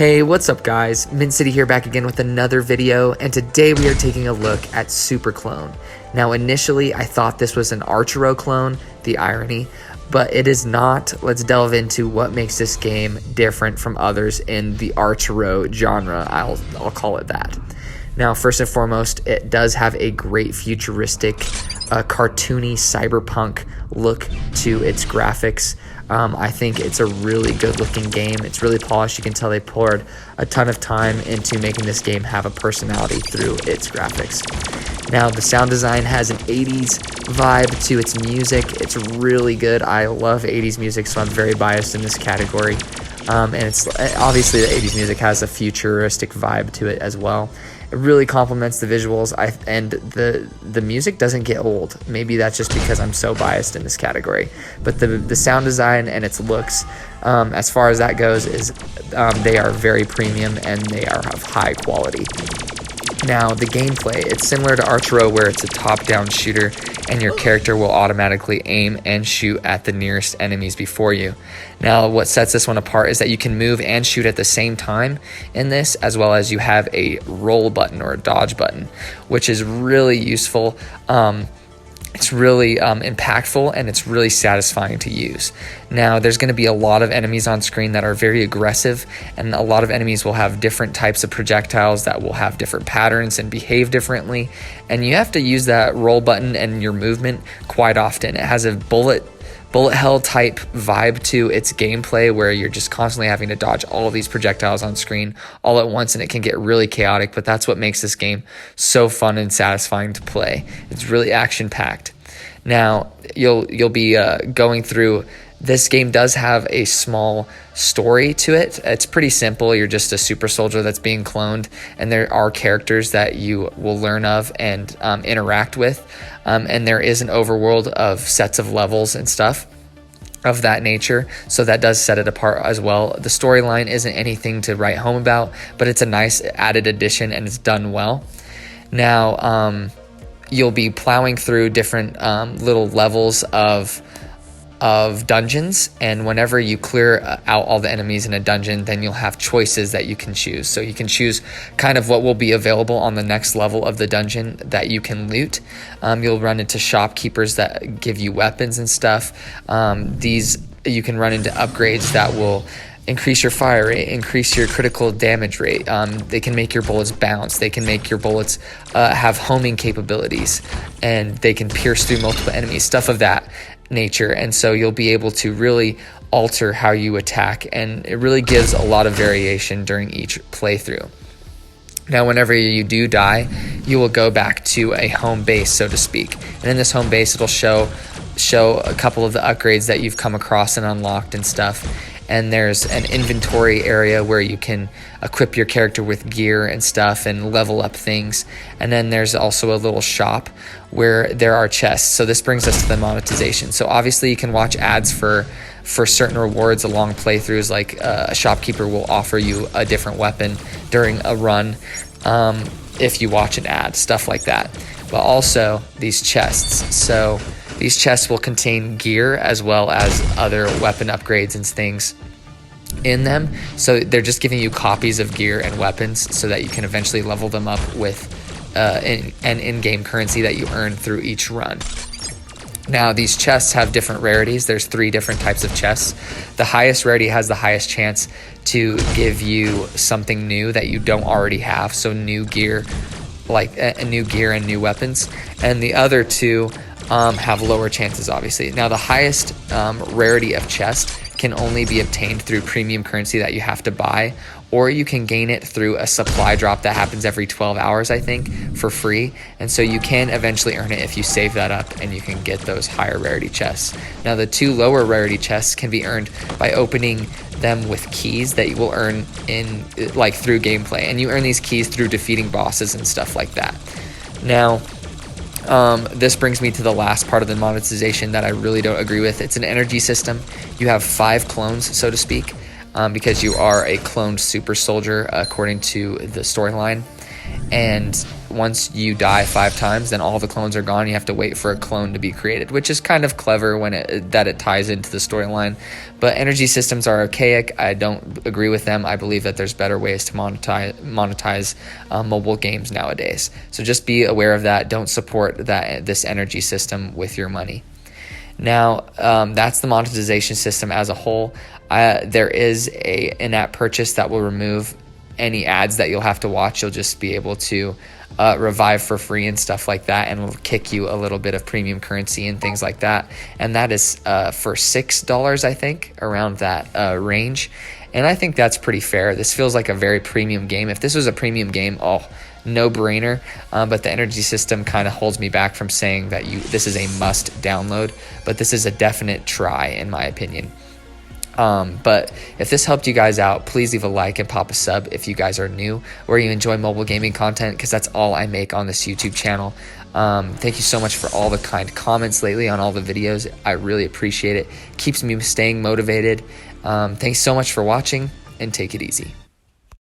Hey, what's up guys? Mint City here, back again with another video, and today we are taking a look at Super Clone. Now initially I thought this was an Archero clone, the irony, but it is not. Let's delve into what makes this game different from others in the Archero genre, I'll call it that. Now first and foremost, it does have a great futuristic, cartoony cyberpunk look to its graphics. I think it's a really good looking game. It's really polished. You can tell they poured a ton of time into making this game have a personality through its graphics. Now the sound design has an 80s vibe to its music. It's really good. I love 80s music, so I'm very biased in this category. And it's obviously the 80s music has a futuristic vibe to it as well. It really complements the visuals, and the music doesn't get old. Maybe that's just because I'm so biased in this category. But the sound design and its looks, as far as that goes, is they are very premium and they are of high quality. Now the gameplay, it's similar to Archero, where it's a top-down shooter and your character will automatically aim and shoot at the nearest enemies before you. Now what sets this one apart is that you can move and shoot at the same time in this, as well as you have a roll button or a dodge button, which is really useful. It's really impactful, and it's really satisfying to use. Now there's going to be a lot of enemies on screen that are very aggressive, and a lot of enemies will have different types of projectiles that will have different patterns and behave differently, and you have to use that roll button and your movement quite often. It has a bullet hell type vibe to its gameplay, where you're just constantly having to dodge all of these projectiles on screen all at once, and it can get really chaotic, but that's what makes this game so fun and satisfying to play. It's really action packed. Now you'll be going through. This game does have a small story to it. It's pretty simple. You're just a super soldier that's being cloned, and there are characters that you will learn of and interact with. And there is an overworld of sets of levels and stuff of that nature, so that does set it apart as well. The storyline isn't anything to write home about, but it's a nice added addition, and it's done well. Now you'll be plowing through different little levels of dungeons, and whenever you clear out all the enemies in a dungeon, then you'll have choices that you can choose. So you can choose kind of what will be available on the next level of the dungeon that you can loot. You'll run into shopkeepers that give you weapons and stuff. You can run into upgrades that will increase your fire rate, increase your critical damage rate. They can make your bullets bounce. They can make your bullets have homing capabilities, and they can pierce through multiple enemies, stuff of that nature. And so you'll be able to really alter how you attack, and it really gives a lot of variation during each playthrough. Now whenever you do die, you will go back to a home base, so to speak, and in this home base it'll show a couple of the upgrades that you've come across and unlocked and stuff. And there's an inventory area where you can equip your character with gear and stuff and level up things. And then there's also a little shop where there are chests. So this brings us to the monetization. So obviously you can watch ads for certain rewards along playthroughs, like a shopkeeper will offer you a different weapon during a run if you watch an ad, stuff like that. But also these chests. So these chests will contain gear as well as other weapon upgrades and things in them. So they're just giving you copies of gear and weapons so that you can eventually level them up with an in-game currency that you earn through each run. Now these chests have different rarities. There's 3 different types of chests. The highest rarity has the highest chance to give you something new that you don't already have. So new gear, like new gear and new weapons. And the other 2 have lower chances, obviously. Now the highest rarity of chest can only be obtained through premium currency that you have to buy, or you can gain it through a supply drop that happens every 12 hours, I think, for free. And so you can eventually earn it if you save that up, and you can get those higher rarity chests. Now the 2 lower rarity chests can be earned by opening them with keys that you will earn through gameplay, and you earn these keys through defeating bosses and stuff like that. Now this brings me to the last part of the monetization that I really don't agree with. It's an energy system. You have 5 clones, so to speak, because you are a cloned super soldier according to the storyline. And once you die 5 times, then all the clones are gone. You have to wait for a clone to be created, which is kind of clever when it ties into the storyline. But energy systems are archaic. I don't agree with them. I believe that there's better ways to monetize mobile games nowadays. So just be aware of that. Don't support this energy system with your money. Now, that's the monetization system as a whole. There is a in-app purchase that will remove any ads that you'll have to watch. You'll just be able to revive for free and stuff like that, and will kick you a little bit of premium currency and things like that. And that is for $6, I think, around that range. And I think that's pretty fair. This feels like a very premium game. If this was a premium game, no brainer. But the energy system kind of holds me back from saying that this is a must download, but this is a definite try in my opinion. But if this helped you guys out, please leave a like and pop a sub if you guys are new or you enjoy mobile gaming content, because that's all I make on this YouTube channel. Thank you so much for all the kind comments lately on all the videos. I really appreciate it. Keeps me staying motivated. Thanks so much for watching, and take it easy.